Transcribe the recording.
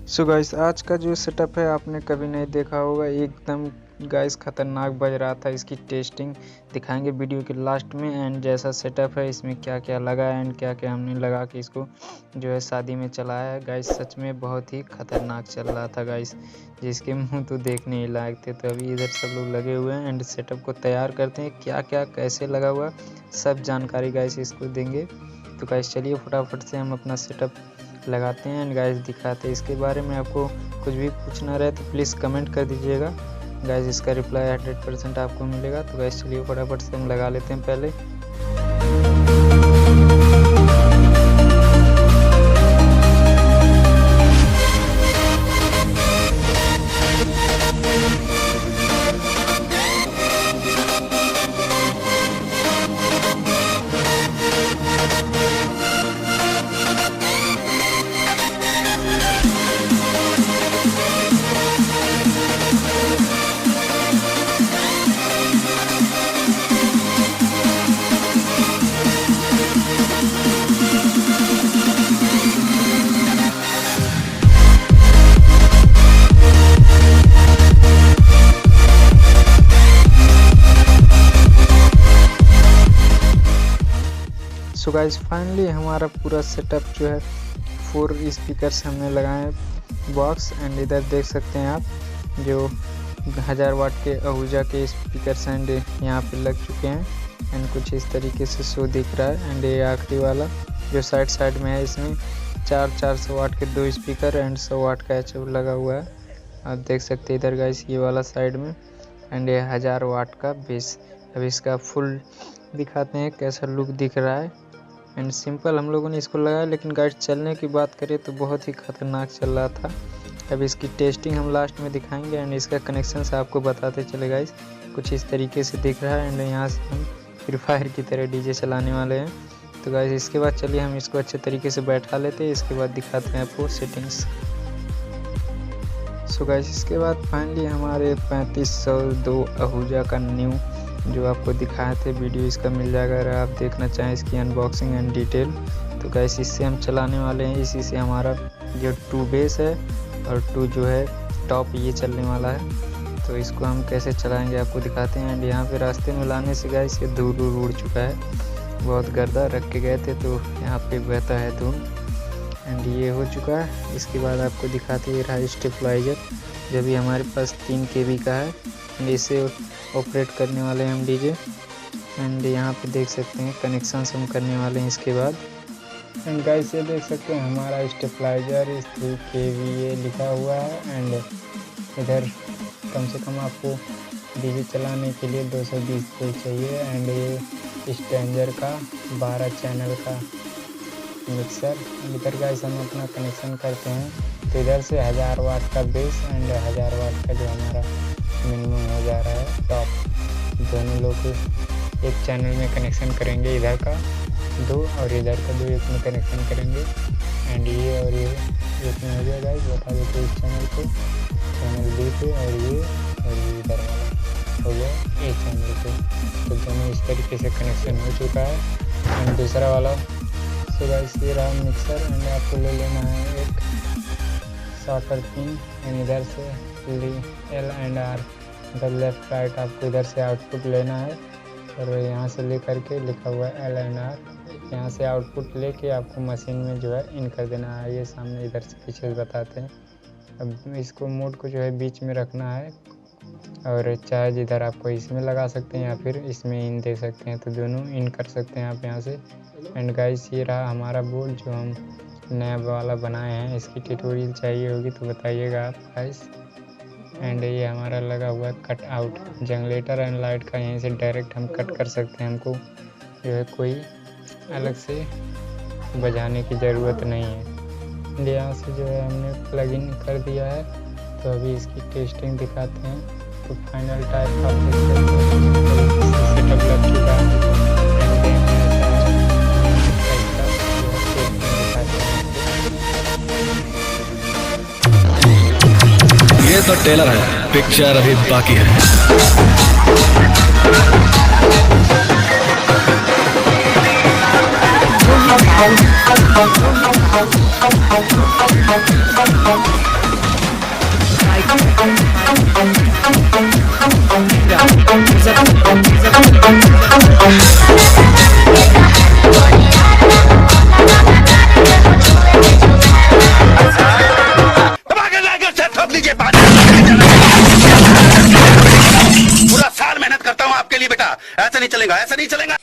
So guys आज का जो सेटअप है आपने कभी नहीं देखा होगा। एकदम गाइस खतरनाक बज रहा था। इसकी टेस्टिंग दिखाएंगे वीडियो के लास्ट में। एंड जैसा सेटअप है इसमें क्या क्या लगा है एंड क्या क्या हमने लगा के इसको जो है शादी में चलाया है। गाइस सच में बहुत ही खतरनाक चल रहा था गाइस, जिसके मुंह तो देखने ही लायक थे। तो अभी इधर सब लोग लगे हुए हैं एंड सेटअप को तैयार करते हैं। क्या क्या कैसे लगा हुआ सब जानकारी गाइस इसको देंगे। तो गाइस चलिए फटाफट से हम अपना सेटअप लगाते हैं एंड गाइस दिखाते हैं। इसके बारे में आपको कुछ भी पूछना रहे तो प्लीज़ कमेंट कर दीजिएगा गाइस, इसका रिप्लाई 100% आपको मिलेगा। तो गाइस चलिए फटाफट से हम लगा लेते हैं पहले। सो गाइस फाइनली हमारा पूरा सेटअप जो है 4 स्पीकर्स हमने लगाए हैं बॉक्स। एंड इधर देख सकते हैं आप जो 1000 वाट के आहूजा के स्पीकर्स एंड यहाँ पे लग चुके हैं। एंड कुछ इस तरीके से शो दिख रहा है। एंड ये आखिरी वाला जो साइड में है इसमें 400 वाट के 2 स्पीकर एंड 100 वाट का HF लगा हुआ है। आप देख सकते हैं इधर गाइस ये वाला साइड में। एंड ये 1000 वाट का बेस। अब इसका फुल दिखाते हैं कैसा लुक दिख रहा है। एंड सिंपल हम लोगों ने इसको लगाया, लेकिन गाइस चलने की बात करें तो बहुत ही खतरनाक चल रहा था। अब इसकी टेस्टिंग हम लास्ट में दिखाएंगे एंड इसका कनेक्शन से आपको बताते चले गाइस। कुछ इस तरीके से दिख रहा है। एंड यहाँ से हम फ्री फायर की तरह डीजे चलाने वाले हैं। तो गाइस इसके बाद चलिए हम इसको अच्छे तरीके से बैठा लेते हैं। इसके बाद दिखाते हैं आपको सेटिंग्स। सो गाइस इसके बाद फाइनली हमारे 3502 आहूजा का न्यू जो आपको दिखाए थे वीडियो इसका मिल जाएगा अगर आप देखना चाहें इसकी अनबॉक्सिंग एंड डिटेल। तो गाइस इससे हम चलाने वाले हैं। इसी से हमारा जो 2 बेस है और 2 जो है टॉप ये चलने वाला है। तो इसको हम कैसे चलाएंगे आपको दिखाते हैं। एंड यहाँ पे रास्ते में लाने से गाइस ये धूल उड़ चुका है। बहुत गर्दा रख के गए थे तो यहाँ पे बहता है धूल। एंड ये हो चुका है। इसके बाद आपको दिखाते हैं रहा स्टेबलाइजर जो भी हमारे पास 3 kb का है। एंड इसे ऑपरेट करने वाले हैं हम डीजे। एंड यहाँ पे देख सकते हैं कनेक्शन हम करने वाले हैं इसके बाद। एंड गाइस ये देख सकते हैं हमारा स्टेबलाइजर 3 kVA लिखा हुआ है। एंड इधर कम से कम आपको डीजे चलाने के लिए 220 वोल्ट चाहिए। एंड ये स्ट्रेंजर का 12 चैनल का मिक्सर। इधर गाइस हम अपना कनेक्शन करते हैं। तो इधर से 1000 वाट का बेस एंड 1000 वाट का जो हमारा मिनिमम हो जा रहा है टॉप। दोनों लोग एक चैनल में कनेक्शन करेंगे, इधर का 2 और इधर का 2 एक में कनेक्शन करेंगे। एंड ये और ये एक में हो गया गाइस। बता देते इस चैनल पे, चैनल B पे, और ये इधर वाला हो गया एक चैनल पे। तो दोनों इस तरीके से कनेक्शन हो चुका है। एंड दूसरा वाला तो गाइस ये रहा मिक्सर। एंड आपको ले लेना है एक शॉर्टर पिन। एंड इधर से L एंड R मतलब लेफ्ट राइट आपको इधर से आउटपुट लेना है। और यहाँ से ले करके लिखा हुआ है L एंड R। यहाँ से आउटपुट लेके आपको मशीन में जो है इन कर देना है। ये सामने इधर से पीछे से बताते हैं। अब इसको मोड को जो है बीच में रखना है और चार्ज इधर आपको इसमें लगा सकते हैं या फिर इसमें इन दे सकते हैं। तो दोनों इन कर सकते हैं आप यहाँ से। एंड गाइस ये रहा हमारा बोर्ड जो हम नया वाला बनाए हैं। इसकी ट्यूटोरियल चाहिए होगी तो बताइएगा आप गाइस। एंड ये हमारा लगा हुआ cut out generator and light का। यहीं से डायरेक्ट हम कट कर सकते हैं। हमको जो है कोई अलग से बजाने की ज़रूरत नहीं है। यहाँ से जो है हमने प्लग इन कर दिया है। तो अभी इसकी टेस्टिंग दिखाते हैं। तो फाइनल टाइप का सेटअप लग चुका है। ये तो टेलर है, पिक्चर अभी बाकी है। लिए बेटा, ऐसा नहीं चलेगा, ऐसा नहीं चलेगा।